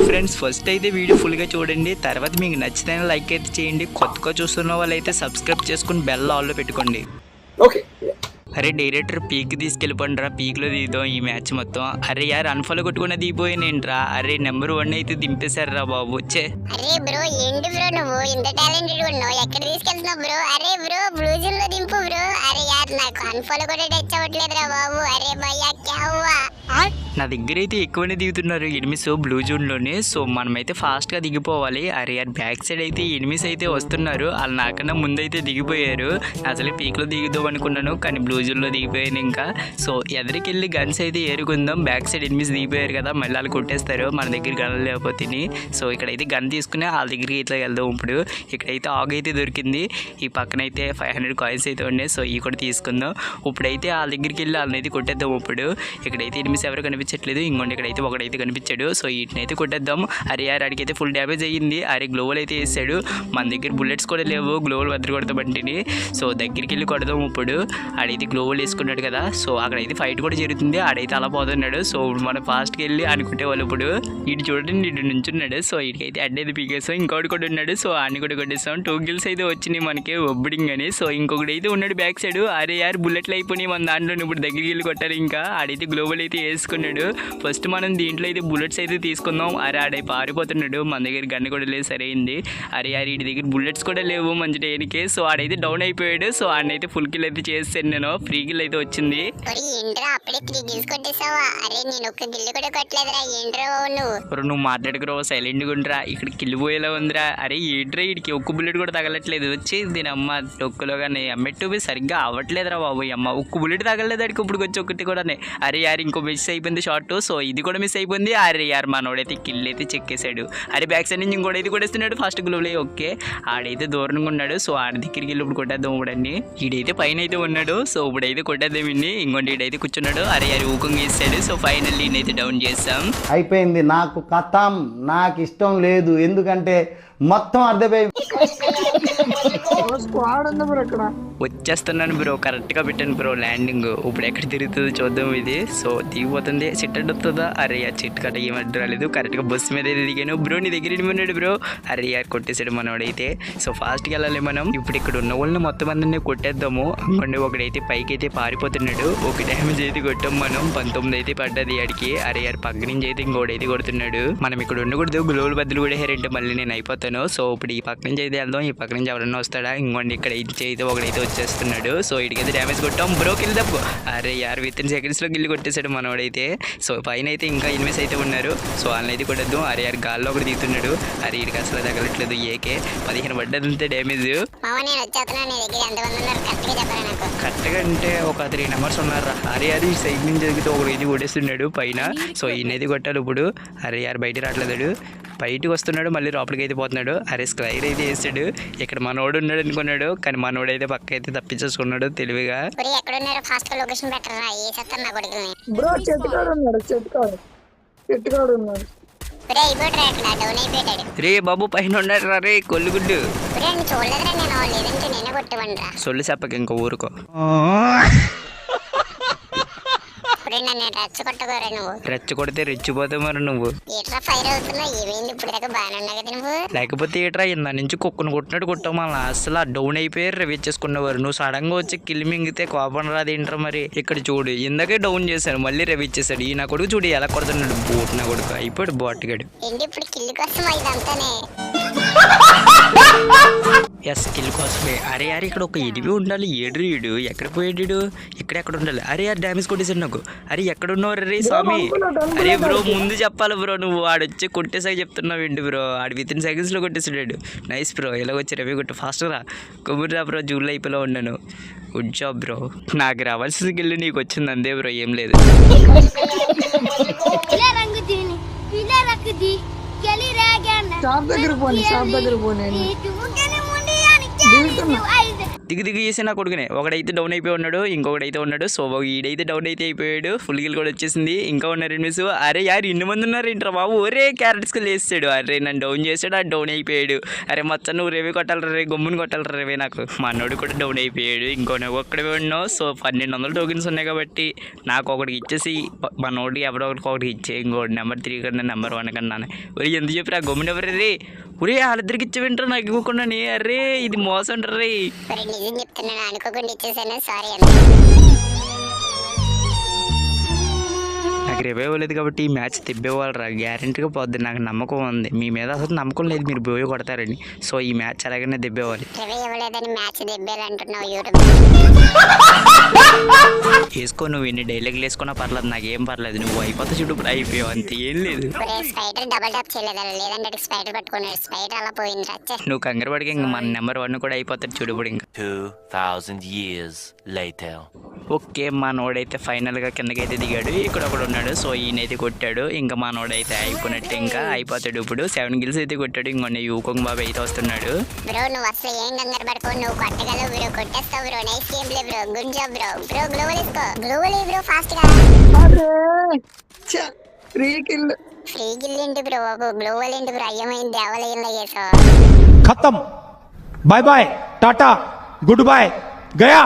Friends first అయితే video full గా చూడండి, తర్వాత మీకు నచ్చితే లైక్ అయితే చేయండి, కొత్తగా చూస్తున్న వాళ్ళు అయితే సబ్స్క్రైబ్ చేసుకుని బెల్ ఆల్ లో పెట్టుకోండి. అరే డైరెక్టర్ పీక్ తీసుకెళ్ళిపోండిరా, పీక్ లో దిగుదాం ఈ మ్యాచ్ మొత్తం. అరే యార్ అన్ఫాలో కొట్టుకున్న దిగిపోయినేంట్రా, అరే నెంబర్ 1 అయితే దింపేశారా బాబు. వచ్చే అరే బ్రో ఏంటి బ్రో నువ్వు ఇంత టాలెంటెడ్ ఉన్నావు, ఎక్కడ తీసుకెళ్తున్నావు బ్రో? అరే బ్రో బ్లూ జోన్ లో దింపు బ్రో. అరే యార్ నాకు అన్ఫాలో కూడా టచ్ అవ్వట్లేదురా బాబు. అరే భయ్యా క్యా హువా? నా దగ్గర అయితే ఎక్కువనే దిగుతున్నారు ఎనిమిస్ బ్లూ జోన్ లోనే. సో మనమైతే ఫాస్ట్ గా దిగిపోవాలి. అరే యార్ బ్యాక్ సైడ్ అయితే ఎనిమిస్ అయితే వస్తున్నారు, వాళ్ళు నాకన్నా ముందైతే దిగిపోయారు. అసలు పీక్ లో దిగుదాం అనుకున్నాను కానీ బ్లూ జోన్ లో దిగిపోయాను ఇంకా. సో ఎదురుకెళ్ళి గన్స్ అయితే ఏరుకుందాం, బ్యాక్ సైడ్ ఎనిమిస్ దిగిపోయారు కదా, మళ్ళీ వాళ్ళు కొట్టేస్తారు మన దగ్గర గన్ లేకపోతే. సో ఇక్కడైతే గన్ తీసుకుని వాళ్ళ దగ్గరికి ఇట్లా వెళ్దాం. ఇప్పుడు ఇక్కడైతే ఆగ్ అయితే దొరికింది, ఈ పక్కన అయితే 500 కాయిన్స్ అయితే ఉన్నాయి. సో ఈ కూడా తీసుకుందాం. ఇప్పుడైతే వాళ్ళ దగ్గరికి వెళ్ళి వాళ్ళని అయితే కొట్టేద్దాం. ఇప్పుడు ఇక్కడైతే ఎనిమిస్ ఎవరు కనిపించట్లేదు, ఇంకోటి ఇక్కడైతే ఒకడైతే కనిపించాడు. సో వీటినైతే కొట్టేద్దాం. అరే యార్ అడిగైతే ఫుల్ డ్యామేజ్ అయ్యింది. అరే గ్లోవల్ అయితే వేసాడు, మన దగ్గర బుల్లెట్స్ కూడా లేవు, గ్లోవల్ వద్ద కొడతాం బంటిని. సో దగ్గరికి వెళ్ళి కొడదాం. ఇప్పుడు ఆడైతే గ్లోవల్ వేసుకున్నాడు కదా, సో అక్కడైతే ఫైట్ కూడా జరుగుతుంది. ఆడైతే అలా పోతున్నాడు. సో మనం ఫాస్ట్కి వెళ్ళి అనుకుంటే వాళ్ళు ఇప్పుడు ఇటు చూడండి ఇటు నుంచున్నాడు. సో వీటికైతే అడ్డైతే పీకేస్తాం. ఇంకోటి కూడా ఉన్నాడు, సో అన్ని కూడా కొట్టేస్తాం. 2 కిల్స్ అయితే వచ్చినాయి మనకి ఒబ్బడింగ్ అని. సో ఇంకొకటి అయితే ఉన్నాడు బ్యాక్ సైడ్. అరే యార్ బుల్లెట్లు అయిపోయినాయి మన దాంట్లో, ఇప్పుడు దగ్గరికి వెళ్ళి కొట్టారు. ఇంకా ఆడైతే గ్లోవల్ అయితే వేసుకున్నాడు. ఫస్ట్ మనం దీంట్లో అయితే బుల్లెట్స్ అయితే తీసుకుందాం. అరే ఆడై పారిపోతున్నాడు, మన దగ్గర గన్ను కూడా లేదు. సరైంది. అరే యార్ వీటి దగ్గర బుల్లెట్స్ కూడా లేవు మంచి టైంకి. సో ఆడైతే డౌన్ అయిపోయాడు. సో ఆడైతే ఫుల్ కిల్ అయితే చేస్తాను నేను, ఫ్రీ కిల్ అయితే వచ్చింది. నువ్వు మాట్లాడుకురా, సైలెంట్గా ఉండరా, ఇక్కడ కిల్ పోయేలా ఉందిరా. అరే ఏంట్రా వీడికి ఒక్క బుల్లెట్ కూడా తగలట్లేదు. వచ్చి దీని అమ్మ డొక్కులో కానీ ఎమ్మెట్టు సరిగ్గా అవ్వట్లేదురా బాబు. అమ్మ ఒక్క బుల్లెట్ తగలలేదు అడికి ఇప్పుడు వచ్చి ఒకటి కూడా. అరే యార్ ఇంకో మిస్ అయిపోయింది షార్ట్. సో ఇది కూడా మిస్ అయిపోయింది. అరే యార్ మనోడైతే కిల్ అయితే చెక్కేశాడు. అరే బ్యాక్ సైడ్ నుంచి ఇంకోటి అయితే కొట్టేస్తున్నాడు ఫస్ట్ గ్లోవ్లో. ఓకే ఆడైతే దూరంగా ఉన్నాడు. సో ఆడ దగ్గరికి వెళ్ళి ఇప్పుడు కొట్టేద్దాం. ఇప్పుడన్నీ ఈడైతే పైన అయితే ఉన్నాడు. సో ఇప్పుడైతే కొట్టేద్దాం ఇన్ని. ఇంకోటి ఈడైతే కూర్చున్నాడు. అరే యార్ ఊకంగా ఇస్తాడు. సో ఫైనల్లీ ఈయనైతే డౌన్ చేస్తాం. అయిపోయింది నాకు కథం, నాకు ఇష్టం లేదు, ఎందుకంటే మొత్తం అర్థమైంది. వచ్చేస్తున్నాను బ్రో, కరెక్ట్ గా పెట్టాను బ్రో ల్యాండింగ్. ఇప్పుడు ఎక్కడ తిరుగుతుందో చూద్దాం ఇది. సో దిగిపోతుంది, సిట్ అడ్డుతుందా? అరే యార్ చిట్ కట్ట ఏమడ్డు రాలేదు, కరెక్ట్ గా బస్సు మీద అయితే దిగాను. బ్రో నీ దగ్గర ఉన్నాడు బ్రో. అరే యార్ కొట్టేసాడు మనోడైతే. సో ఫాస్ట్కి వెళ్ళాలి మనం. ఇప్పుడు ఇక్కడ ఉన్న వాళ్ళని మొత్తం అందరినీ కొట్టేద్దాము. అనుకోండి ఒకడైతే పైకి అయితే పారిపోతున్నాడు. ఒక డ్యామేజ్ అయితే కొట్టాం మనం, 19 అయితే పడ్డది ఆడికి. అరే యార్ పక్క నుంచి అయితే ఇంకోడైతే కొడుతున్నాడు. మనం ఇక్కడ ఉండకూడదు, గ్లోబల్ బద్దలు కూడా హేరంటే మళ్ళీ నేను అయిపోతాను. సో ఇప్పుడు ఈ పక్క నుంచి అయితే వెళ్దాం. ఈ పక్క నుంచి ఎవరన్నా వస్తాడా? ఇంకోండి ఇక్కడ అయితే ఒకడైతే వచ్చేస్తున్నాడు. సో ఇటుకైతే డ్యామేజ్ కొట్టాం. బ్రో కిల్ దప్పు. అరే యార్ విత్ ఇన్ సెకండ్స్లో గిల్లి కొట్టేశాడు మనోడైతే. సో పైన అయితే ఇంకా ఎనిమిస్ అయితే ఉన్నారు. సో వాళ్ళని అయితే కొట్టద్దాం. అరే యార్ గాల్లో ఒకటి దిగుతున్నాడు. అరే ఇడికి అసలు తగలట్లేదు. AK 15 పడ్డదంతే damage. కరెక్ట్గా అంటే ఒక 3 నెంబర్స్ ఉన్నారు. అరే యార్ ఈ సైడ్ నుంచి జరిగితే ఒకడైతే కొట్టేస్తున్నాడు పైన. సో ఈయనైతే కొట్టాలి ఇప్పుడు. అరే యార్ బయట రావట్లేదు, బయటకు వస్తున్నాడు, మళ్ళీ లోపలికి అయితే పోతున్నాడు. అరే స్క్రైర్ అయితే వేసాడు. ఇక్కడ మనోడు ఉన్నాడు అనుకున్నాడు, కానీ మనోడు అయితే పక్క అయితే తప్పించేసుకున్నాడు తెలివిగా. రే బాబు పైన ఉన్నాడు రా. రే కొల్లుగుడ్డు సొల్లు చెప్పక ఇంకో ఊరుకో. రెచ్చగొడితే రెచ్చిపోతావు మరి నువ్వు. లేకపోతే ఏట్రా ఇందా నుంచి కుక్కను కొట్టినట్టు కొట్టావు. మళ్ళీ అసలు డౌన్ అయిపోయారు రెవిచ్చేసుకునేవారు. నువ్వు సడన్ గా వచ్చి కిల్ మింగితే కోపం రాదేంట్రా మరి. ఇక్కడ చూడు ఇందాకే డౌన్ చేశాను, మళ్ళీ రెవిచ్చేసాడు. ఈ నా కొడుకు చూడు ఎలా కొడుతున్నాడు. బోట్ నా కొడుకు అయిపోయాడు బాట్గాడు. ఎస్ కిల్ కోసమే. అరే యార్ ఇక్కడ ఒక ఎనిమి ఉండాలి. ఏడు రీడు ఎక్కడ పోయాడు, ఎక్కడ ఉండాలి. అరే యార్ డ్యామేజ్ కొట్టేసాడు నాకు. అరే ఎక్కడ ఉన్నావు రే స్వామి. అరే బ్రో ముందు చెప్పాలి బ్రో, నువ్వు ఆడొచ్చి కొట్టేసాక చెప్తున్నావు ఏంటి బ్రో. ఆడు విత్ ఇన్ సెకండ్స్లో కొట్టేసాడు. నైస్ బ్రో, ఎలా వచ్చి రవి కొట్టు ఫాస్ట్ రా. కొబ్బరి రా బ్రో, జూన్లో అయిపోయిలో ఉన్నాను. Good job bro. నాకు రావాల్సిన గిల్లు నీకు వచ్చింది అందే బ్రో, ఏం లేదు. షాప్ దగ్గర పోనీ దిగు చేసి నా కొడుకునే ఒకడైతే డౌన్ అయిపోయి ఉన్నాడు, ఇంకొకడైతే ఉన్నాడు. సో ఈడైతే డౌన్ అయితే అయిపోయాడు, ఫుల్ గిల్ కూడా వచ్చేసింది. ఇంకా ఉన్నారు ఎనిమిస్. అరే యార్ ఇన్ని మంది ఉన్నారు ఏంట్రా బాబు, ఒరే క్యారెట్స్కి లేస్తాడు. అరే నన్ను డౌన్ చేసాడు, ఆ డౌన్ అయిపోయాడు. అరే మొత్తం నువ్వు రేవే కొట్టాలి రే, గమ్ముని కొట్టాలి రేవే. నాకు మా అన్నోడు కూడా డౌన్ అయిపోయాడు, ఇంకో నువ్వు ఒక్కడే ఉన్నావు. సో 1200 టోకెన్స్ ఉన్నాయి కాబట్టి నాకు ఒకటికి ఇచ్చేసి మా నోటికి ఎవరో ఒకటి ఇచ్చే, ఇంకోటి నెంబర్ 3 కన్నా నెంబర్ 1 కన్నా. ఒరే ఎందుకు చెప్పి ఆ గమ్ముని ఎవరు రే, ఒరే వాళ్ళిద్దరికి ఇచ్చే వింటారు నాకు ఇవ్వకుండా. అరే ఇది మోసం రే. మరి నిజం చెప్తున్నాను, అనుకోకుండా ఇచ్చేసాను, సారీ. నాకు రేపే ఇవ్వలేదు కాబట్టి ఈ మ్యాచ్ తిప్పేవాళ్ళరా, గ్యారెంటీగా పోద్ది. నాకు నమ్మకం ఉంది, మీ మీద అసలు నమ్మకం లేదు, మీరు పోయి కొడతారని. సో ఈ మ్యాచ్ అలాగనే దెబ్బేవాలి. రివే ఇవ్వలేదని మ్యాచ్ దెబ్బేయాలంటున్నావు యూట్యూబ్. వేసుకో, నువ్వు ఎన్ని డైలాగులు వేసుకున్నా పర్లేదు, నాకేం పర్లేదు. నువ్వు అయిపోతే చూడు అయిపోయావు, అంతే, ఏం లేదు. స్పైడర్ డబల్ టాప్ చేయలేదా, లేదంటే స్పైడర్ పట్టుకున్నాడు, స్పైడర్ అలా పోయింది. రచ్చ నువ్వు కంగారు పడికి ఇంక మన నెంబర్ 1 కూడా అయిపోతాడు చూడు ఇప్పుడు. ఇంకా 2000 years later. ఓకే, మా నోడైతే ఫైనల్గా కిందకైతే దిగాడు. ఇక్కడ ఒకడు ఉన్నాడు, సో ఈయనైతే కొట్టాడు. ఇంకా మా నోడైతే అయిపోయినట్టు, ఇంకా అయిపోతాడు. ఇప్పుడు 7 గిల్స్ అయితే కొట్టాడు. ఇంకొన్ని యూకొంగ్ బాబు అయితే వస్తున్నాడు. బ్రో నువ్వు అసలు ఏం కంగారు పడుకో, నువ్వు కొట్టగలవు బ్రో, కొట్టేస్తావు bro. Nice game play bro, good job bro. Bro gloo wall వేసుకో, గ్లోవల్ బ్రో ఫాస్ట్ గా. ఫ్రీ గిల్ ఏంటి బ్రో బాబు, గ్లోవల్ ఏంటి బ్రో, అయ్యమైంది దేవాలయంలో చేసావు. खत्म, bye bye, tata, goodbye, गया.